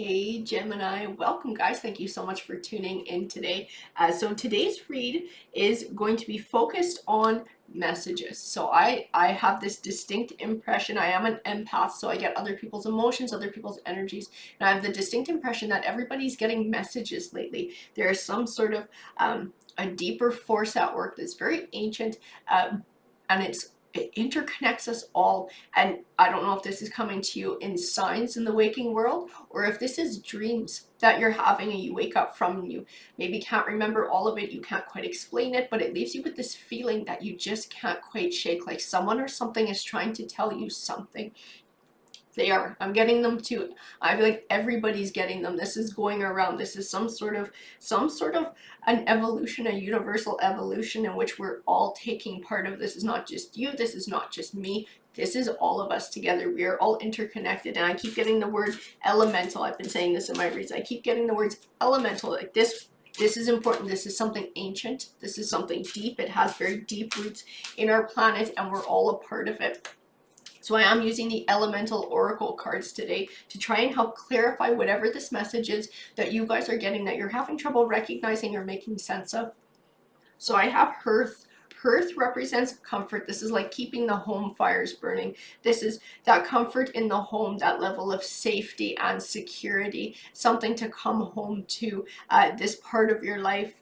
Hey Gemini, welcome guys. Thank you so much for tuning in today. So today's read is going to be focused on messages. So I have this distinct impression. I am an empath, so I get other people's emotions, other people's energies, and I have the distinct impression that everybody's getting messages lately. There is some sort of a deeper force at work that's very ancient, and it interconnects us all. And I don't know if this is coming to you in signs in the waking world, or if this is dreams that you're having and you wake up from and you maybe can't remember all of it, you can't quite explain it, but it leaves you with this feeling that you just can't quite shake, like someone or something is trying to tell you something. They are. I'm getting them too. I feel like everybody's getting them. This is going around. This is some sort of an evolution, a universal evolution in which we're all taking part of. This is not just you. This is not just me. This is all of us together. We are all interconnected. And I keep getting the word elemental. I've been saying this in my reads. I keep getting the words elemental. Like this is important. This is something ancient. This is something deep. It has very deep roots in our planet, and we're all a part of it. So I am using the elemental oracle cards today to try and help clarify whatever this message is that you guys are getting, that you're having trouble recognizing or making sense of. So I have Hearth. Hearth represents comfort. This is like keeping the home fires burning. This is that comfort in the home, that level of safety and security, something to come home to, this part of your life.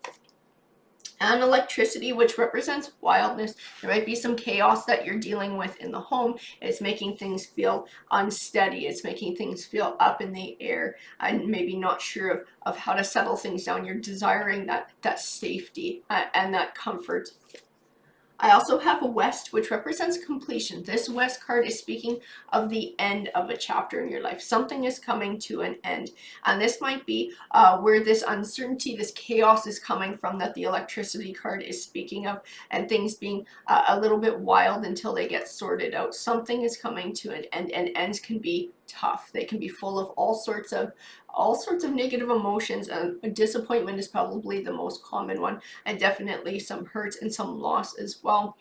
And electricity, which represents wildness. There might be some chaos that you're dealing with in the home. It's making things feel unsteady. It's making things feel up in the air and maybe not sure of how to settle things down. You're desiring that safety and that comfort. I also have a West, which represents completion. This West card is speaking of the end of a chapter in your life. Something is coming to an end. And this might be where this uncertainty, this chaos is coming from, that the electricity card is speaking of, and things being a little bit wild until they get sorted out. Something is coming to an end, and ends can be tough. They can be full of all sorts of negative emotions. Disappointment is probably the most common one, and definitely some hurt and some loss as well.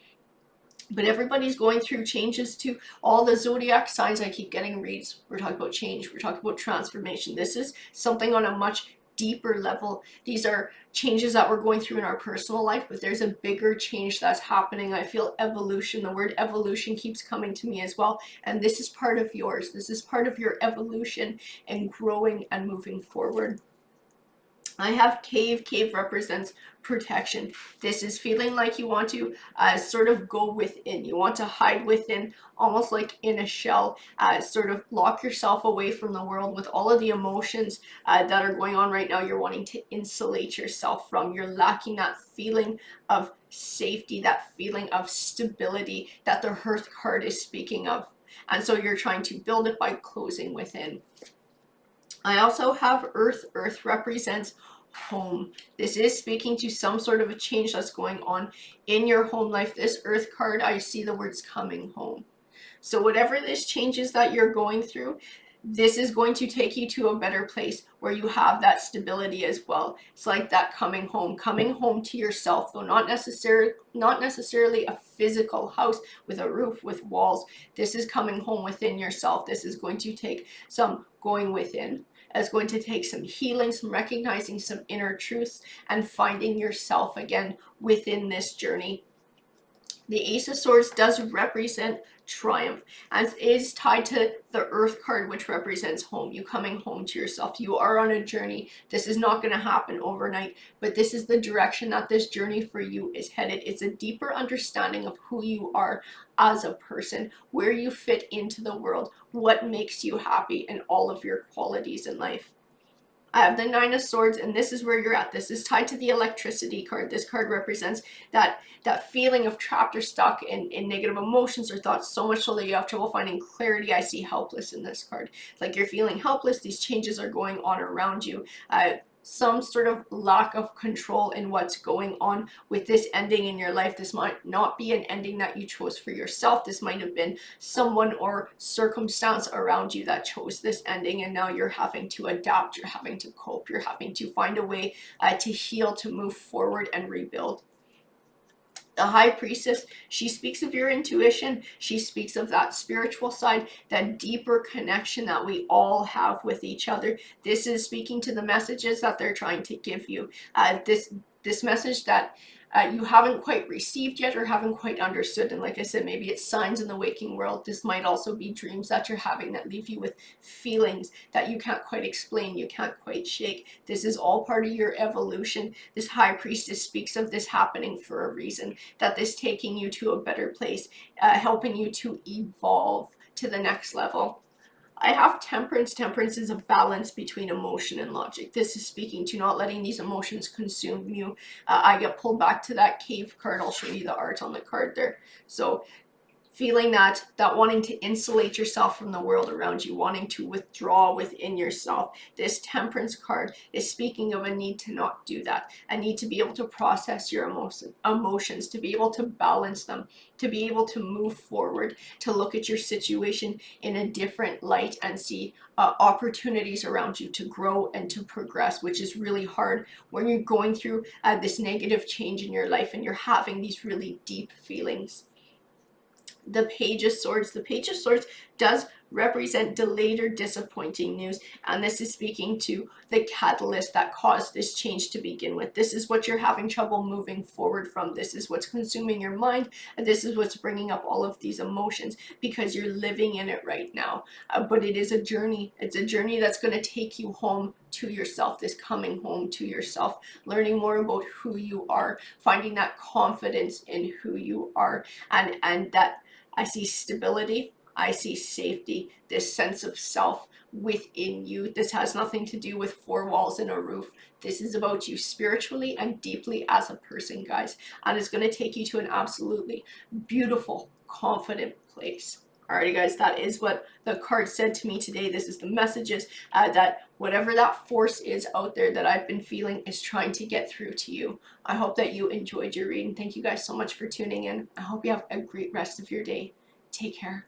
But everybody's going through changes to all the zodiac signs. I keep getting reads. We're talking about change. We're talking about transformation. This is something on a much deeper level. These are changes that we're going through in our personal life, but there's a bigger change that's happening. I feel evolution. The word evolution keeps coming to me as well. And this is part of yours. This is part of your evolution and growing and moving forward. I have cave. Cave represents protection. This is feeling like you want to sort of go within. You want to hide within, almost like in a shell, sort of lock yourself away from the world with all of the emotions that are going on right now. You're wanting to insulate yourself from. You're lacking that feeling of safety, that feeling of stability that the Hearth card is speaking of. And so you're trying to build it by closing within. I also have Earth. Earth represents home. This is speaking to some sort of a change that's going on in your home life. This Earth card, I see the words coming home. So whatever this change is that you're going through, this is going to take you to a better place where you have that stability as well. It's like that coming home to yourself, though not necessarily a physical house with a roof, with walls. This is coming home within yourself. This is going to take some going within. It's going to take some healing, some recognizing some inner truths, and finding yourself again within this journey. The Ace of Swords does represent triumph, and it is tied to the Earth card, which represents home. You coming home to yourself. You are on a journey. This is not going to happen overnight, but this is the direction that this journey for you is headed. It's a deeper understanding of who you are as a person, where you fit into the world, what makes you happy, and all of your qualities in life. I have the Nine of Swords, and this is where you're at. This is tied to the electricity card. This card represents that feeling of trapped or stuck in negative emotions or thoughts, so much so that you have trouble finding clarity. I see helpless in this card. It's like you're feeling helpless. These changes are going on around you. Some sort of lack of control in what's going on with this ending in your life. This might not be an ending that you chose for yourself. This might have been someone or circumstance around you that chose this ending, and now you're having to adapt, you're having to cope, you're having to find a way to heal, to move forward and rebuild. The High Priestess, she speaks of your intuition. She speaks of that spiritual side, that deeper connection that we all have with each other. This is speaking to the messages that they're trying to give you. This message that you haven't quite received yet or haven't quite understood. And like I said, maybe it's signs in the waking world. This might also be dreams that you're having that leave you with feelings that you can't quite explain, you can't quite shake. This is all part of your evolution. This High Priestess speaks of this happening for a reason, that this taking you to a better place, helping you to evolve to the next level. I have Temperance. Temperance is a balance between emotion and logic. This is speaking to not letting these emotions consume you. I get pulled back to that cave card. I'll show you the art on the card there. So feeling that wanting to insulate yourself from the world around you, wanting to withdraw within yourself. This Temperance card is speaking of a need to not do that, a need to be able to process your emotions, to be able to balance them, to be able to move forward, to look at your situation in a different light and see opportunities around you to grow and to progress, which is really hard when you're going through this negative change in your life and you're having these really deep feelings. The Page of Swords. The Page of Swords does represent delayed or disappointing news, and this is speaking to the catalyst that caused this change to begin with. This is what you're having trouble moving forward from. This is what's consuming your mind, and this is what's bringing up all of these emotions because you're living in it right now. But it is a journey. It's a journey that's going to take you home to yourself, this coming home to yourself, learning more about who you are, finding that confidence in who you are, and that I see stability, I see safety, this sense of self within you. This has nothing to do with four walls and a roof. This is about you spiritually and deeply as a person, guys. And it's going to take you to an absolutely beautiful, confident place. Alrighty, guys, that is what the card said to me today. This is the messages that whatever that force is out there that I've been feeling is trying to get through to you. I hope that you enjoyed your reading. Thank you guys so much for tuning in. I hope you have a great rest of your day. Take care.